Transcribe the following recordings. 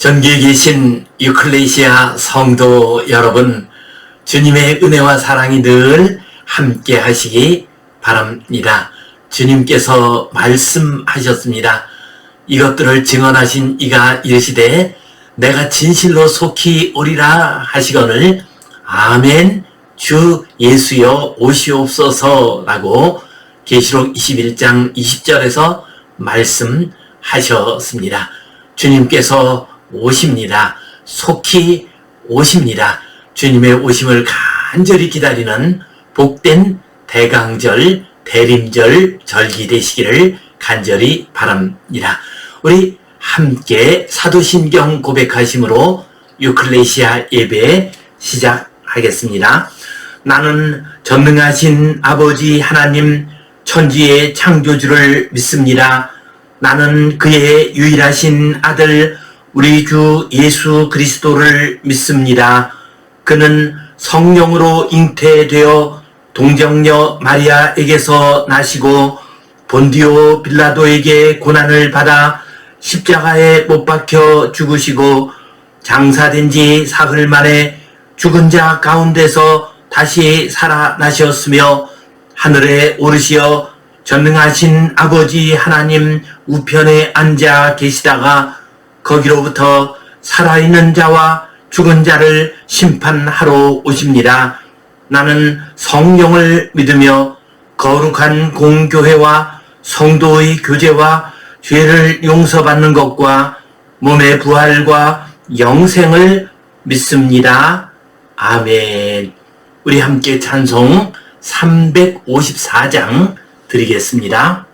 전교에 계신 유클레시아 성도 여러분, 주님의 은혜와 사랑이 늘 함께 하시기 바랍니다. 주님께서 말씀하셨습니다. 이것들을 증언하신 이가 이르시되 내가 진실로 속히 오리라 하시거늘 아멘 주 예수여 오시옵소서 라고 계시록 21장 20절에서 말씀하셨습니다. 주님께서 오십니다. 속히 오십니다. 주님의 오심을 간절히 기다리는 복된 대강절, 대림절 절기 되시기를 간절히 바랍니다. 우리 함께 사도신경 고백하심으로 유클레시아 예배 시작하겠습니다. 나는 전능하신 아버지 하나님 천지의 창조주를 믿습니다. 나는 그의 유일하신 아들 우리 주 예수 그리스도를 믿습니다. 그는 성령으로 잉태되어 동정녀 마리아에게서 나시고 본디오 빌라도에게 고난을 받아 십자가에 못 박혀 죽으시고 장사된 지 사흘 만에 죽은 자 가운데서 다시 살아나셨으며 하늘에 오르시어 전능하신 아버지 하나님 우편에 앉아 계시다가 거기로부터 살아있는 자와 죽은 자를 심판하러 오십니다. 나는 성령을 믿으며 거룩한 공교회와 성도의 교제와 죄를 용서받는 것과 몸의 부활과 영생을 믿습니다. 아멘. 우리 함께 찬송 354장 드리겠습니다.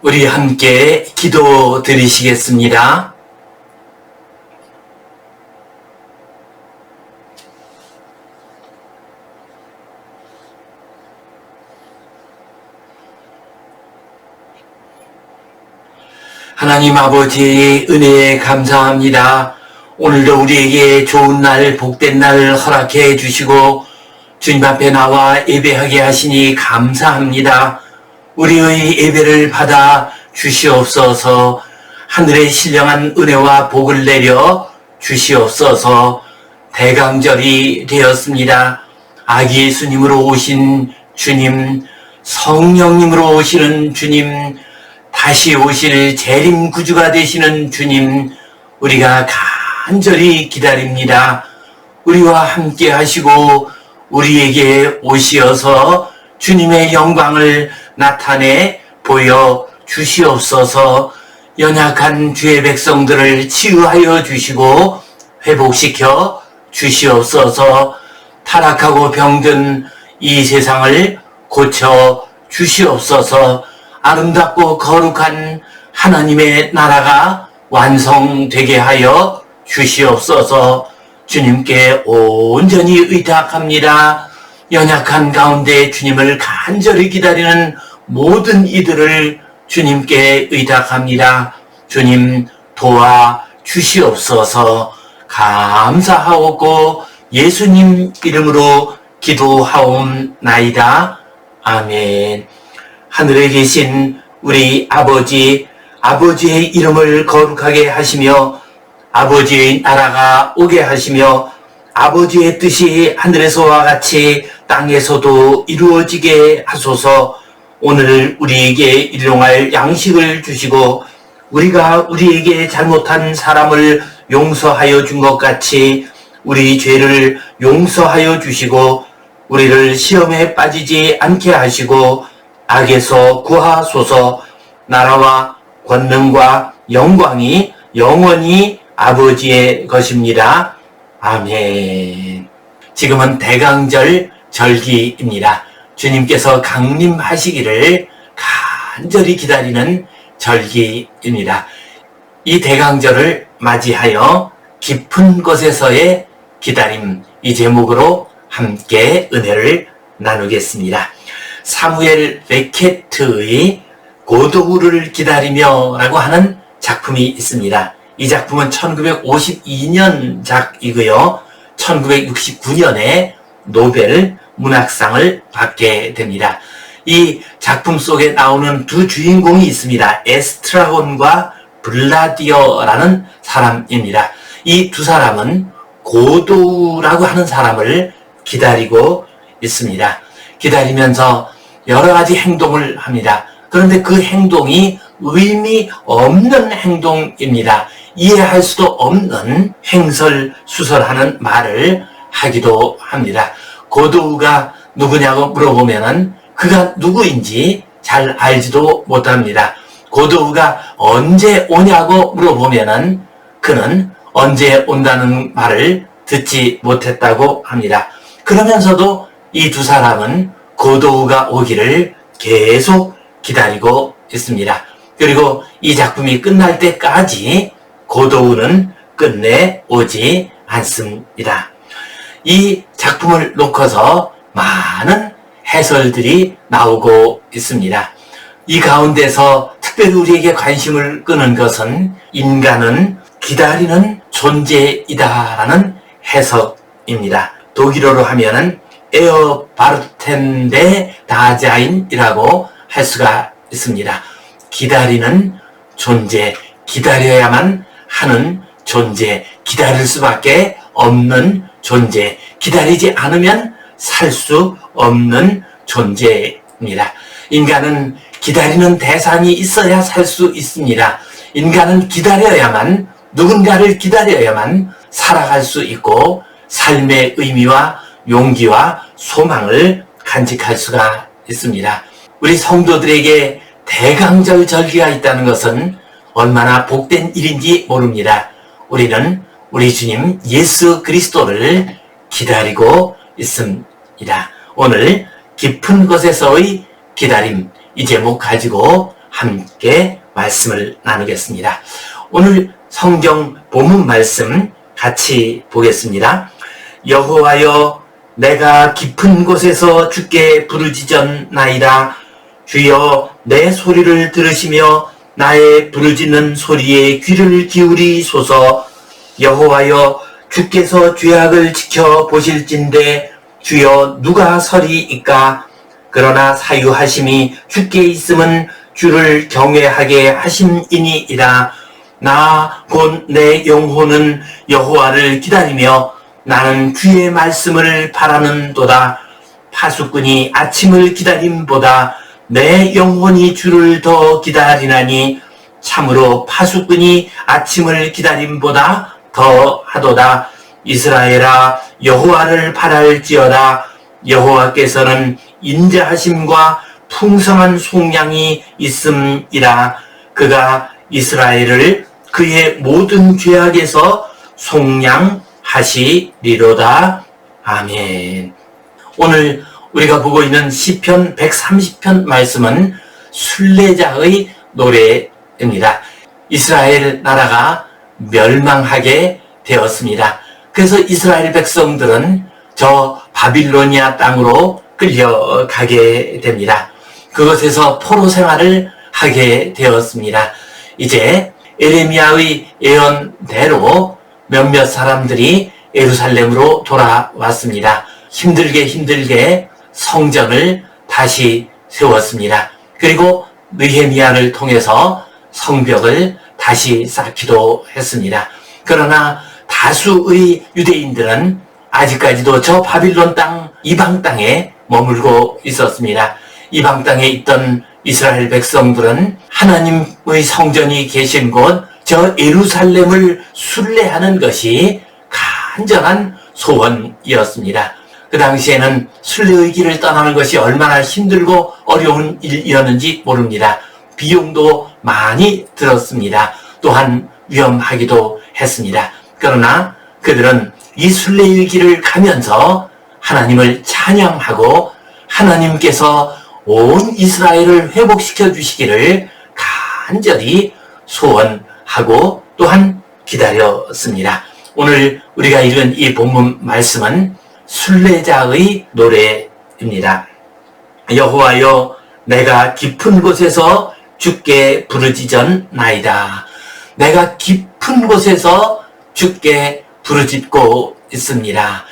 우리 함께 기도 드리시겠습니다. 하나님 아버지의 은혜에 감사합니다. 오늘도 우리에게 좋은 날, 복된 날 허락해 주시고 주님 앞에 나와 예배하게 하시니 감사합니다. 우리의 예배를 받아 주시옵소서. 하늘의 신령한 은혜와 복을 내려 주시옵소서. 대강절이 되었습니다. 아기 예수님으로 오신 주님, 성령님으로 오시는 주님, 다시 오실 재림 구주가 되시는 주님, 우리가 간절히 기다립니다. 우리와 함께 하시고 우리에게 오시어서 주님의 영광을 나타내 보여 주시옵소서. 연약한 주의 백성들을 치유하여 주시고 회복시켜 주시옵소서. 타락하고 병든 이 세상을 고쳐 주시옵소서. 아름답고 거룩한 하나님의 나라가 완성되게 하여 주시옵소서. 주님께 온전히 의탁합니다. 연약한 가운데 주님을 간절히 기다리는 모든 이들을 주님께 의탁합니다. 주님 도와 주시옵소서. 감사하옵고 예수님 이름으로 기도하옵나이다. 아멘. 하늘에 계신 우리 아버지, 아버지의 이름을 거룩하게 하시며 아버지의 나라가 오게 하시며 아버지의 뜻이 하늘에서와 같이 땅에서도 이루어지게 하소서. 오늘 우리에게 일용할 양식을 주시고 우리가 우리에게 잘못한 사람을 용서하여 준 것 같이 우리 죄를 용서하여 주시고 우리를 시험에 빠지지 않게 하시고 악에서 구하소서. 나라와 권능과 영광이 영원히 아버지의 것입니다. 아멘. 지금은 대강절 절기입니다. 주님께서 강림하시기를 간절히 기다리는 절기입니다. 이 대강절을 맞이하여 깊은 곳에서의 기다림, 이 제목으로 함께 은혜를 나누겠습니다. 사무엘 베케트의 고도우를 기다리며 라고 하는 작품이 있습니다. 이 작품은 1952년 작이고요. 1969년에 노벨 문학상을 받게 됩니다. 이 작품 속에 나오는 두 주인공이 있습니다. 에스트라곤과 블라디어라는 사람입니다. 이 두 사람은 고도우라고 하는 사람을 기다리고 있습니다. 기다리면서 여러 가지 행동을 합니다. 그런데 그 행동이 의미 없는 행동입니다. 이해할 수도 없는 횡설수설하는 말을 하기도 합니다. 고도우가 누구냐고 물어보면은 그가 누구인지 잘 알지도 못합니다. 고도우가 언제 오냐고 물어보면은 그는 언제 온다는 말을 듣지 못했다고 합니다. 그러면서도 이 두 사람은 고도우가 오기를 계속 기다리고 있습니다. 그리고 이 작품이 끝날 때까지 고도우는 끝내 오지 않습니다. 이 작품을 놓고서 많은 해설들이 나오고 있습니다. 이 가운데서 특별히 우리에게 관심을 끄는 것은 인간은 기다리는 존재이다라는 해석입니다. 독일어로 하면은 에어바르텐데 다자인이라고 할 수가 있습니다. 기다리는 존재, 기다려야만 하는 존재, 기다릴 수밖에 없는 존재, 기다리지 않으면 살 수 없는 존재입니다. 인간은 기다리는 대상이 있어야 살 수 있습니다. 인간은 기다려야만, 누군가를 기다려야만 살아갈 수 있고 삶의 의미와 용기와 소망을 간직할 수가 있습니다. 우리 성도들에게 대강절 절기가 있다는 것은 얼마나 복된 일인지 모릅니다. 우리는 우리 주님 예수 그리스도를 기다리고 있습니다. 오늘 깊은 곳에서의 기다림, 이 제목 가지고 함께 말씀을 나누겠습니다. 오늘 성경 본문 말씀 같이 보겠습니다. 여호와여, 내가 깊은 곳에서 주께 부르짖었나이다. 주여, 내 소리를 들으시며 나의 부르짖는 소리에 귀를 기울이소서. 여호와여, 주께서 죄악을 지켜보실진대 주여 누가 서리이까? 그러나 사유하심이 주께 있음은 주를 경외하게 하심이니이다. 나 곧 내 영혼은 여호와를 기다리며 나는 주의 말씀을 바라는도다. 파수꾼이 아침을 기다림보다 내 영혼이 주를 더 기다리나니 참으로 파수꾼이 아침을 기다림보다 더 하도다. 이스라엘아, 여호와를 바랄지어다. 여호와께서는 인자하심과 풍성한 속량이 있음이라. 그가 이스라엘을 그의 모든 죄악에서 속량하시리로다. 아멘. 오늘 우리가 보고 있는 시편 130편 말씀은 순례자의 노래입니다. 이스라엘 나라가 멸망하게 되었습니다. 그래서 이스라엘 백성들은 저 바빌로니아 땅으로 끌려가게 됩니다. 그곳에서 포로 생활을 하게 되었습니다. 이제 에레미야의 예언대로 몇몇 사람들이 예루살렘으로 돌아왔습니다. 힘들게 성전을 다시 세웠습니다. 그리고 느헤미야를 통해서 성벽을 다시 쌓기도 했습니다. 그러나 다수의 유대인들은 아직까지도 저 바빌론 땅, 이방 땅에 머물고 있었습니다. 이방 땅에 있던 이스라엘 백성들은 하나님의 성전이 계신 곳, 저 예루살렘을 순례하는 것이 간절한 소원이었습니다. 그 당시에는 순례의 길을 떠나는 것이 얼마나 힘들고 어려운 일이었는지 모릅니다. 비용도 많이 들었습니다. 또한 위험하기도 했습니다. 그러나 그들은 이 순례의 길을 가면서 하나님을 찬양하고 하나님께서 온 이스라엘을 회복시켜 주시기를 간절히 소원하고 또한 기다렸습니다. 오늘 우리가 읽은 이 본문 말씀은 순례자의 노래입니다. 여호와여, 내가 깊은 곳에서 주께 부르짖었나이다. 내가 깊은 곳에서 주께 부르짖고 있습니다.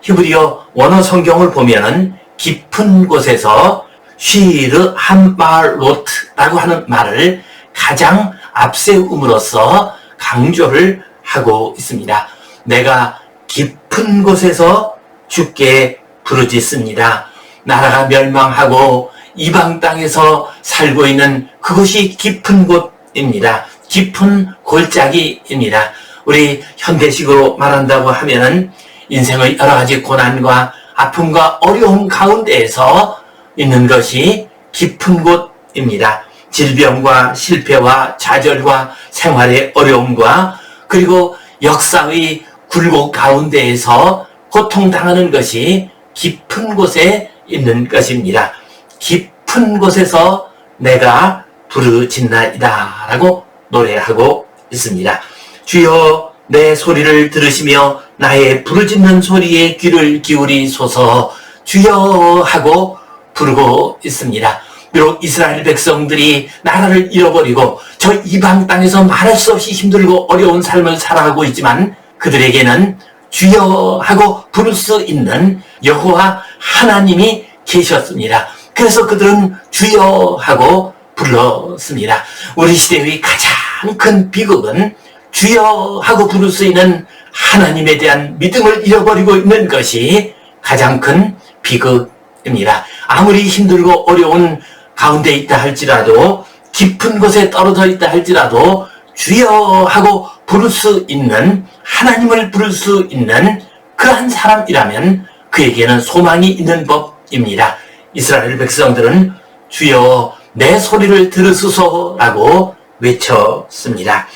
히브리어 원어 성경을 보면은 깊은 곳에서 쉬르 함말로트라고 하는 말을 가장 앞세움으로써 강조를 하고 있습니다. 내가 깊은 곳에서 주께 부르짖습니다. 나라가 멸망하고 이방 땅에서 살고 있는 그곳이 깊은 곳입니다. 깊은 골짜기입니다. 우리 현대식으로 말한다고 하면은 인생의 여러 가지 고난과 아픔과 어려움 가운데에서 있는 것이 깊은 곳입니다. 질병과 실패와 좌절과 생활의 어려움과 그리고 역사의 굴곡 가운데에서 고통당하는 것이 깊은 곳에 있는 것입니다. 깊은 곳에서 내가 부르짖나이다 라고 노래하고 있습니다. 주여, 내 소리를 들으시며 나의 부르짖는 소리에 귀를 기울이소서. 주여 하고 부르고 있습니다. 비록 이스라엘 백성들이 나라를 잃어버리고 저 이방 땅에서 말할 수 없이 힘들고 어려운 삶을 살아가고 있지만 그들에게는 주여 하고 부를 수 있는 여호와 하나님이 계셨습니다. 그래서 그들은 주여 하고 불렀습니다. 우리 시대의 가장 큰 비극은 주여 하고 부를 수 있는 하나님에 대한 믿음을 잃어버리고 있는 것이 가장 큰 비극입니다. 아무리 힘들고 어려운 가운데 있다 할지라도 깊은 곳에 떨어져 있다 할지라도 주여 하고 부를 수 있는 하나님을 부를 수 있는 그러한 사람이라면 그에게는 소망이 있는 법입니다. 이스라엘 백성들은 주여 내 소리를 들으소서라고 외쳤습니다.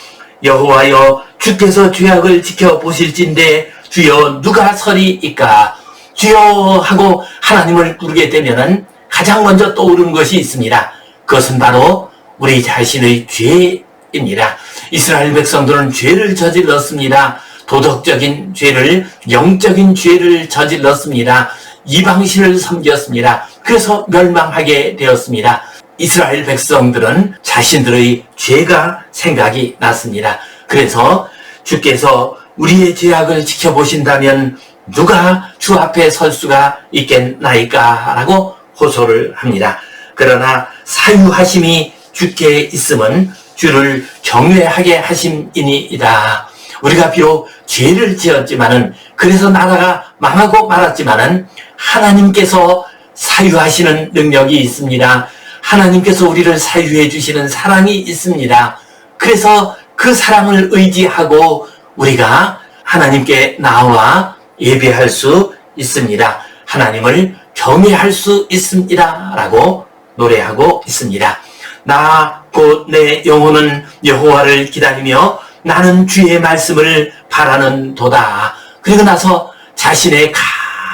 여호와여, 주께서 죄악을 지켜보실진대 주여 누가 서리이까? 주여 하고 하나님을 부르게 되면은 가장 먼저 떠오르는 것이 있습니다. 그것은 바로 우리 자신의 죄입니다. 이스라엘 백성들은 죄를 저질렀습니다. 도덕적인 죄를, 영적인 죄를 저질렀습니다. 이방신을 섬겼습니다. 그래서 멸망하게 되었습니다. 이스라엘 백성들은 자신들의 죄가 생각이 났습니다. 그래서 주께서 우리의 죄악을 지켜보신다면 누가 주 앞에 설 수가 있겠나이까? 라고 호소를 합니다. 그러나 사유하심이 주께 있음은 주를 경외하게 하심이니이다. 우리가 비록 죄를 지었지만은, 그래서 나라가 망하고 말았지만은 하나님께서 사유하시는 능력이 있습니다. 하나님께서 우리를 사유해 주시는 사랑이 있습니다. 그래서 그 사랑을 의지하고 우리가 하나님께 나와 예배할 수 있습니다. 하나님을 경외할 수 있습니다. 라고 노래하고 있습니다. 나 곧 내 영혼은 여호와를 기다리며 나는 주의 말씀을 바라는 도다. 그리고 나서 자신의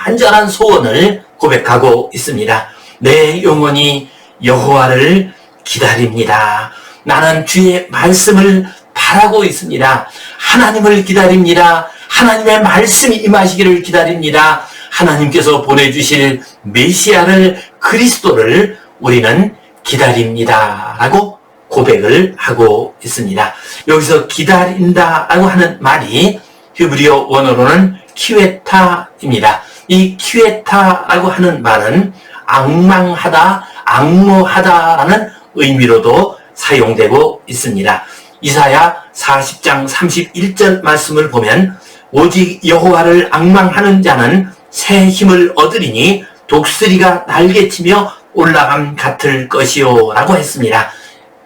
간절한 소원을 고백하고 있습니다. 내 영혼이 여호와를 기다립니다. 나는 주의 말씀을 바라고 있습니다. 하나님을 기다립니다. 하나님의 말씀이 임하시기를 기다립니다. 하나님께서 보내주실 메시아를, 그리스도를 우리는 기다립니다. 라고 고백을 하고 있습니다. 여기서 기다린다라고 하는 말이 히브리어 원어로는 키웨타입니다. 이 키웨타라고 하는 말은 앙망하다, 앙모하다라는 의미로도 사용되고 있습니다. 이사야 40장 31절 말씀을 보면 오직 여호와를 앙망하는 자는 새 힘을 얻으리니 독수리가 날개치며 올라감 같을 것이요 라고 했습니다.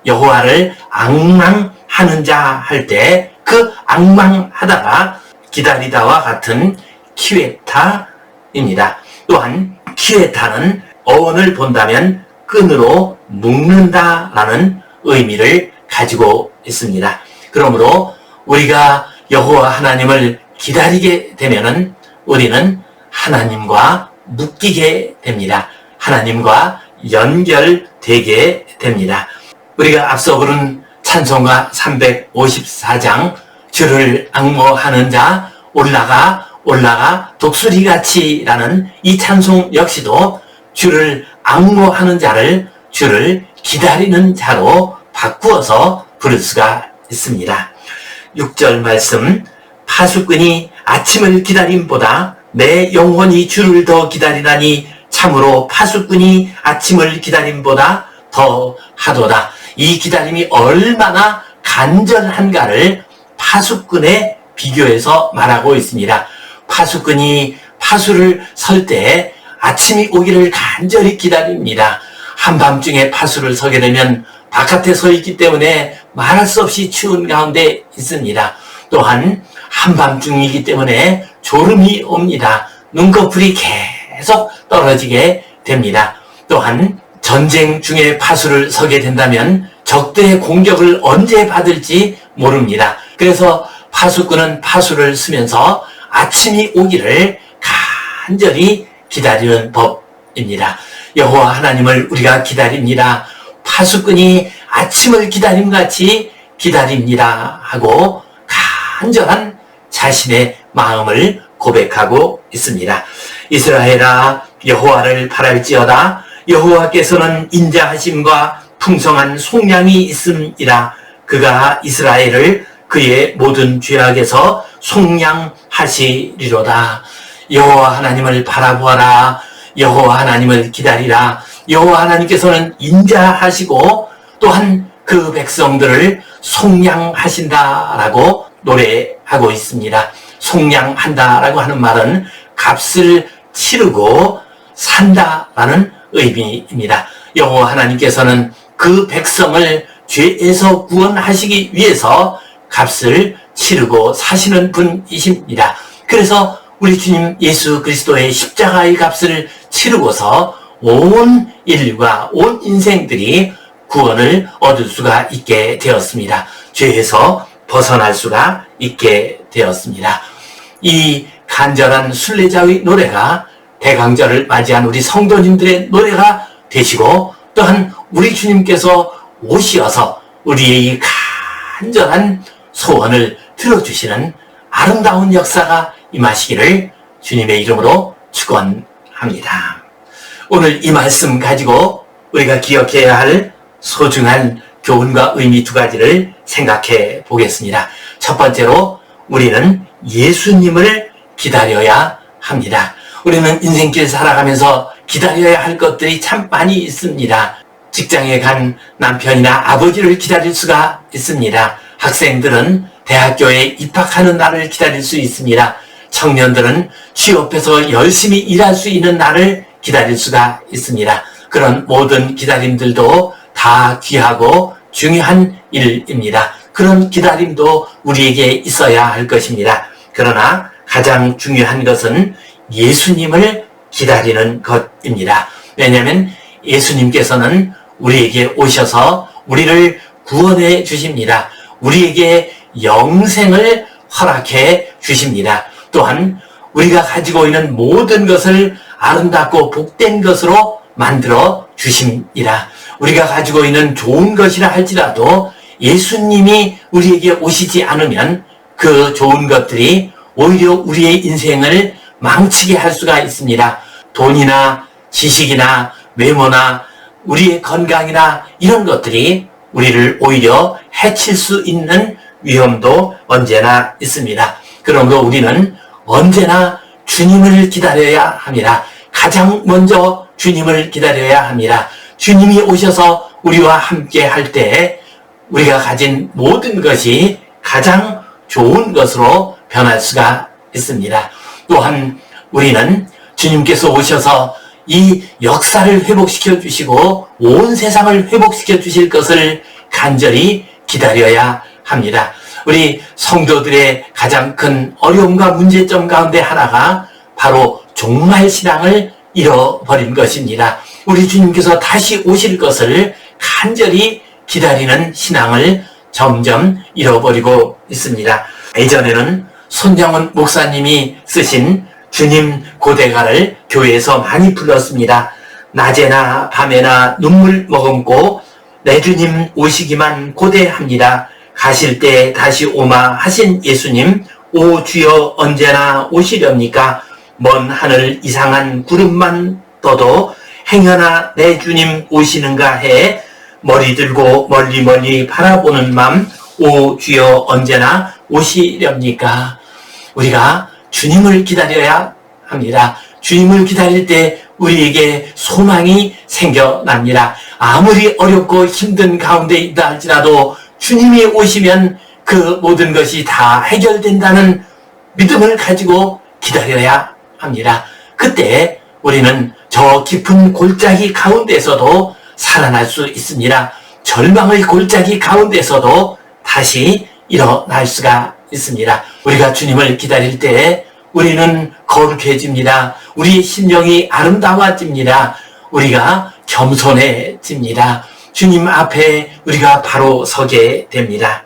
여호와를 앙망하는 자 할 때 그 앙망하다가 기다리다와 같은 키웨타입니다. 또한 키웨타는 어원을 본다면 끈으로 묶는다라는 의미를 가지고 있습니다. 그러므로 우리가 여호와 하나님을 기다리게 되면은 우리는 하나님과 묶이게 됩니다. 하나님과 연결되게 됩니다. 우리가 앞서 부른 찬송가 354장 주를 앙모하는 자 올라가 독수리같이 라는 이 찬송 역시도 주를 앙모하는 자를 주를 기다리는 자로 바꾸어서 부를 수가 있습니다. 6절 말씀, 파수꾼이 아침을 기다림보다 내 영혼이 주를 더 기다리나니 참으로 파수꾼이 아침을 기다림보다 더 하도다. 이 기다림이 얼마나 간절한가를 파수꾼에 비교해서 말하고 있습니다. 파수꾼이 파수를 설 때 아침이 오기를 간절히 기다립니다. 한밤중에 파수를 서게 되면 바깥에 서 있기 때문에 말할 수 없이 추운 가운데 있습니다. 또한 한밤중이기 때문에 졸음이 옵니다. 눈꺼풀이 계속 떨어지게 됩니다. 또한 전쟁 중에 파수를 서게 된다면 적들의 공격을 언제 받을지 모릅니다. 그래서 파수꾼은 파수를 쓰면서 아침이 오기를 간절히 기다리는 법입니다. 여호와 하나님을 우리가 기다립니다. 파수꾼이 아침을 기다림같이 기다립니다 하고 간절한 자신의 마음을 고백하고 있습니다. 이스라엘아 여호와를 바랄지어다. 여호와께서는 인자하심과 풍성한 속량이 있음이라. 그가 이스라엘을 그의 모든 죄악에서 속량하시리로다. 여호와 하나님을 바라보아라. 여호와 하나님을 기다리라. 여호와 하나님께서는 인자하시고 또한 그 백성들을 속량하신다라고 노래하고 있습니다. 속량한다라고 하는 말은 값을 치르고 산다라는 의미입니다. 여호와 하나님께서는 그 백성을 죄에서 구원하시기 위해서 값을 치르고 사시는 분이십니다. 그래서 우리 주님 예수 그리스도의 십자가의 값을 치르고서 온 인류가, 온 인생들이 구원을 얻을 수가 있게 되었습니다. 죄에서 벗어날 수가 있게 되었습니다. 이 간절한 순례자의 노래가 대강절을 맞이한 우리 성도님들의 노래가 되시고 또한 우리 주님께서 오시어서 우리의 이 간절한 소원을 들어주시는 아름다운 역사가 임하시기를 주님의 이름으로 축원합니다. 오늘 이 말씀 가지고 우리가 기억해야 할 소중한 교훈과 의미 두 가지를 생각해 보겠습니다. 첫 번째로 우리는 예수님을 기다려야 합니다. 우리는 인생길 살아가면서 기다려야 할 것들이 참 많이 있습니다. 직장에 간 남편이나 아버지를 기다릴 수가 있습니다. 학생들은 대학교에 입학하는 날을 기다릴 수 있습니다. 청년들은 취업해서 열심히 일할 수 있는 날을 기다릴 수가 있습니다. 그런 모든 기다림들도 다 귀하고 중요한 일입니다. 그런 기다림도 우리에게 있어야 할 것입니다. 그러나 가장 중요한 것은 예수님을 기다리는 것입니다. 왜냐하면 예수님께서는 우리에게 오셔서 우리를 구원해 주십니다. 우리에게 영생을 허락해 주십니다. 또한 우리가 가지고 있는 모든 것을 아름답고 복된 것으로 만들어 주십니다. 우리가 가지고 있는 좋은 것이라 할지라도 예수님이 우리에게 오시지 않으면 그 좋은 것들이 오히려 우리의 인생을 망치게 할 수가 있습니다. 돈이나 지식이나 외모나 우리의 건강이나 이런 것들이 우리를 오히려 해칠 수 있는 위험도 언제나 있습니다. 그러므로 우리는 언제나 주님을 기다려야 합니다. 가장 먼저 주님을 기다려야 합니다. 주님이 오셔서 우리와 함께 할 때 우리가 가진 모든 것이 가장 좋은 것으로 변할 수가 있습니다. 또한 우리는 주님께서 오셔서 이 역사를 회복시켜 주시고 온 세상을 회복시켜 주실 것을 간절히 기다려야 합니다. 우리 성도들의 가장 큰 어려움과 문제점 가운데 하나가 바로 종말신앙을 잃어버린 것입니다. 우리 주님께서 다시 오실 것을 간절히 기다리는 신앙을 점점 잃어버리고 있습니다. 예전에는 손정은 목사님이 쓰신 주님 고대가를 교회에서 많이 불렀습니다. 낮에나 밤에나 눈물 머금고 내 주님 오시기만 고대합니다. 가실 때 다시 오마 하신 예수님, 오 주여 언제나 오시렵니까? 먼 하늘 이상한 구름만 떠도 행여나 내 주님 오시는가 해 머리 들고 멀리 멀리 바라보는 맘, 오 주여 언제나 오시렵니까? 우리가 주님을 기다려야 합니다. 주님을 기다릴 때 우리에게 소망이 생겨납니다. 아무리 어렵고 힘든 가운데 있다 할지라도 주님이 오시면 그 모든 것이 다 해결된다는 믿음을 가지고 기다려야 합니다. 그때 우리는 저 깊은 골짜기 가운데서도 살아날 수 있습니다. 절망의 골짜기 가운데서도 다시 일어날 수가 있습니다. 우리가 주님을 기다릴 때 우리는 거룩해집니다. 우리의 심령이 아름다워집니다. 우리가 겸손해집니다. 주님 앞에 우리가 바로 서게 됩니다.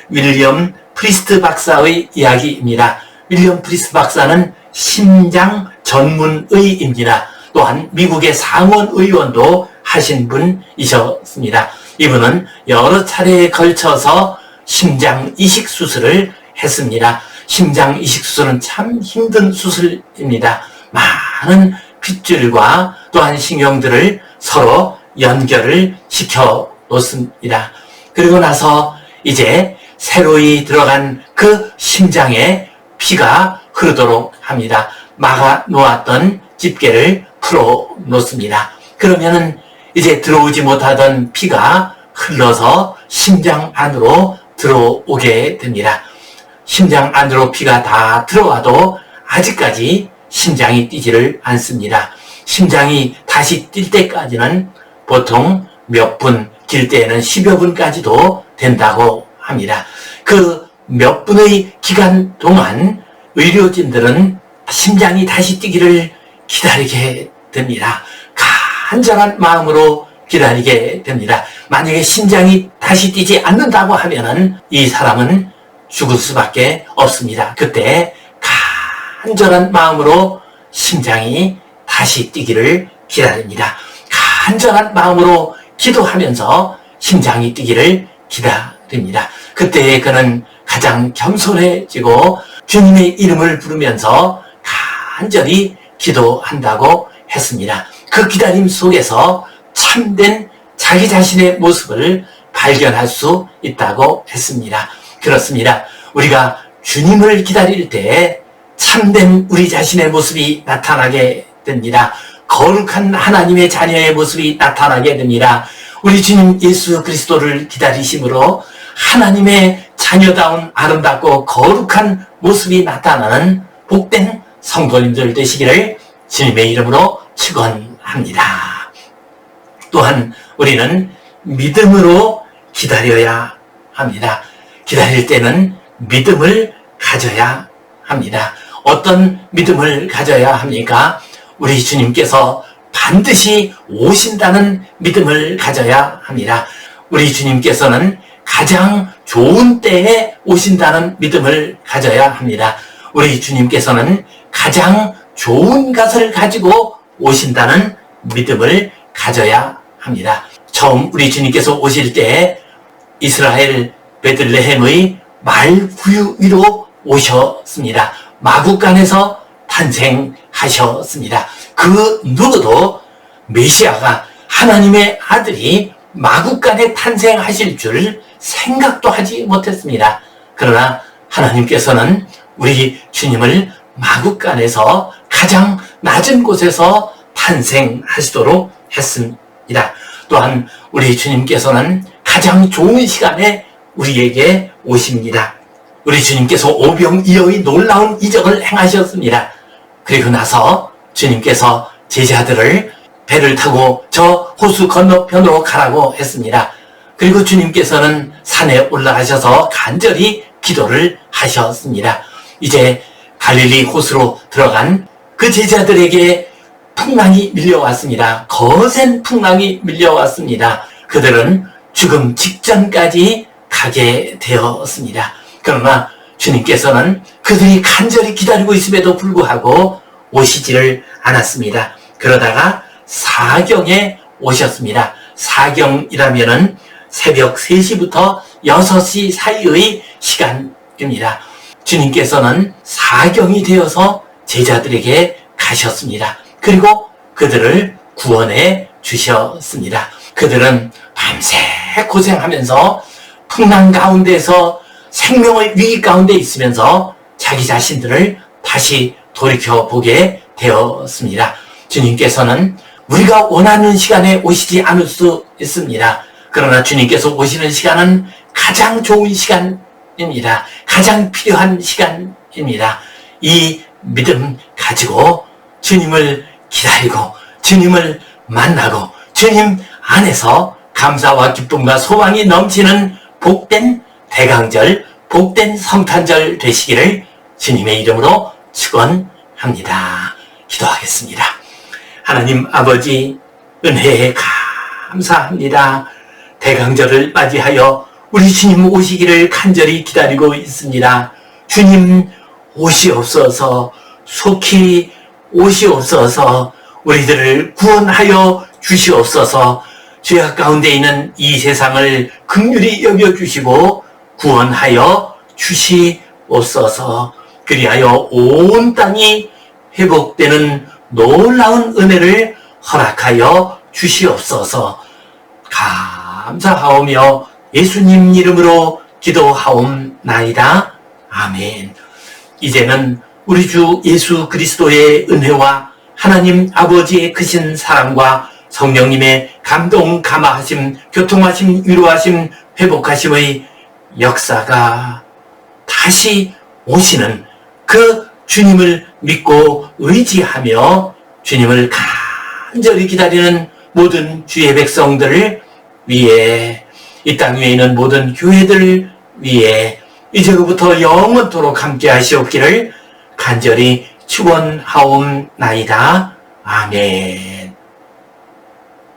윌리엄 프리스트 박사의 이야기입니다. 윌리엄 프리스트 박사는 심장 전문의입니다. 또한 미국의 상원 의원도 하신 분이셨습니다. 이분은 여러 차례에 걸쳐서 심장 이식 수술을 했습니다. 심장 이식 수술은 참 힘든 수술입니다. 많은 핏줄과 또한 신경들을 서로 연결을 시켜 놓습니다. 그리고 나서 이제 새로이 들어간 그 심장에 피가 흐르도록 합니다. 막아 놓았던 집게를 풀어 놓습니다. 그러면은 이제 들어오지 못하던 피가 흘러서 심장 안으로 들어오게 됩니다. 심장 안으로 피가 다 들어와도 아직까지 심장이 뛰지를 않습니다. 심장이 다시 뛸 때까지는 보통 몇 분, 길 때에는 10여 분까지도 된다고 합니다. 그 몇 분의 기간 동안 의료진들은 심장이 다시 뛰기를 기다리게 됩니다. 간절한 마음으로 기다리게 됩니다. 만약에 심장이 다시 뛰지 않는다고 하면은 이 사람은 죽을 수밖에 없습니다. 그때 간절한 마음으로 심장이 다시 뛰기를 기다립니다. 간절한 마음으로 기도하면서 심장이 뛰기를 기다립니다. 그때 그는 가장 겸손해지고 주님의 이름을 부르면서 간절히 기도한다고 했습니다. 그 기다림 속에서 참된 자기 자신의 모습을 발견할 수 있다고 했습니다. 그렇습니다. 우리가 주님을 기다릴 때 참된 우리 자신의 모습이 나타나게 됩니다. 거룩한 하나님의 자녀의 모습이 나타나게 됩니다. 우리 주님 예수 그리스도를 기다리심으로 하나님의 자녀다운 아름답고 거룩한 모습이 나타나는 복된 성도님들 되시기를 주님의 이름으로 축원합니다. 또한 우리는 믿음으로 기다려야 합니다. 기다릴 때는 믿음을 가져야 합니다. 어떤 믿음을 가져야 합니까? 우리 주님께서 반드시 오신다는 믿음을 가져야 합니다. 우리 주님께서는 가장 좋은 때에 오신다는 믿음을 가져야 합니다. 우리 주님께서는 가장 좋은 것을 가지고 오신다는 믿음을 가져야 합니다. 처음 우리 주님께서 오실 때 이스라엘 베들레헴의 말구유 위로 오셨습니다. 마구간에서 탄생하셨습니다. 그 누구도 메시아가 하나님의 아들이 마구간에 탄생하실 줄 생각도 하지 못했습니다. 그러나 하나님께서는 우리 주님을 마구간에서 가장 낮은 곳에서 탄생하시도록 했습니다. 또한 우리 주님께서는 가장 좋은 시간에 우리에게 오십니다. 우리 주님께서 오병이어의 놀라운 이적을 행하셨습니다. 그리고 나서 주님께서 제자들을 배를 타고 저 호수 건너편으로 가라고 했습니다. 그리고 주님께서는 산에 올라가셔서 간절히 기도를 하셨습니다. 이제 갈릴리 호수로 들어간 그 제자들에게 풍랑이 밀려왔습니다. 거센 풍랑이 밀려왔습니다. 그들은 죽음 직전까지 가게 되었습니다. 그러나 주님께서는 그들이 간절히 기다리고 있음에도 불구하고 오시지를 않았습니다. 그러다가 사경에 오셨습니다. 사경이라면은 새벽 3시부터 6시 사이의 시간입니다. 주님께서는 사경이 되어서 제자들에게 가셨습니다. 그리고 그들을 구원해 주셨습니다. 그들은 밤새 고생하면서 풍랑 가운데서 생명의 위기 가운데 있으면서 자기 자신들을 다시 돌이켜보게 되었습니다. 주님께서는 우리가 원하는 시간에 오시지 않을 수 있습니다. 그러나 주님께서 오시는 시간은 가장 좋은 시간입니다. 가장 필요한 시간입니다. 이 믿음 가지고 주님을 기다리고 주님을 만나고 주님 안에서 감사와 기쁨과 소망이 넘치는 복된 대강절, 복된 성탄절 되시기를 주님의 이름으로 축원합니다. 기도하겠습니다. 하나님 아버지, 은혜에 감사합니다. 대강절을 맞이하여 우리 주님 오시기를 간절히 기다리고 있습니다. 주님 오시옵소서, 속히 오시옵소서, 우리들을 구원하여 주시옵소서. 죄악 가운데 있는 이 세상을 긍휼히 여겨주시고 구원하여 주시옵소서. 그리하여 온 땅이 회복되는 놀라운 은혜를 허락하여 주시옵소서. 감사하오며 예수님 이름으로 기도하옵나이다. 아멘. 이제는 우리 주 예수 그리스도의 은혜와 하나님 아버지의 크신 사랑과 성령님의 감동, 감화하심, 교통하심, 위로하심, 회복하심의 역사가 다시 오시는 그 주님을 믿고 의지하며 주님을 간절히 기다리는 모든 주의 백성들을 위해, 이 땅 위에 있는 모든 교회들을 위해 이제로부터 영원토록 함께 하시옵기를 간절히 축원하옵나이다. 아멘.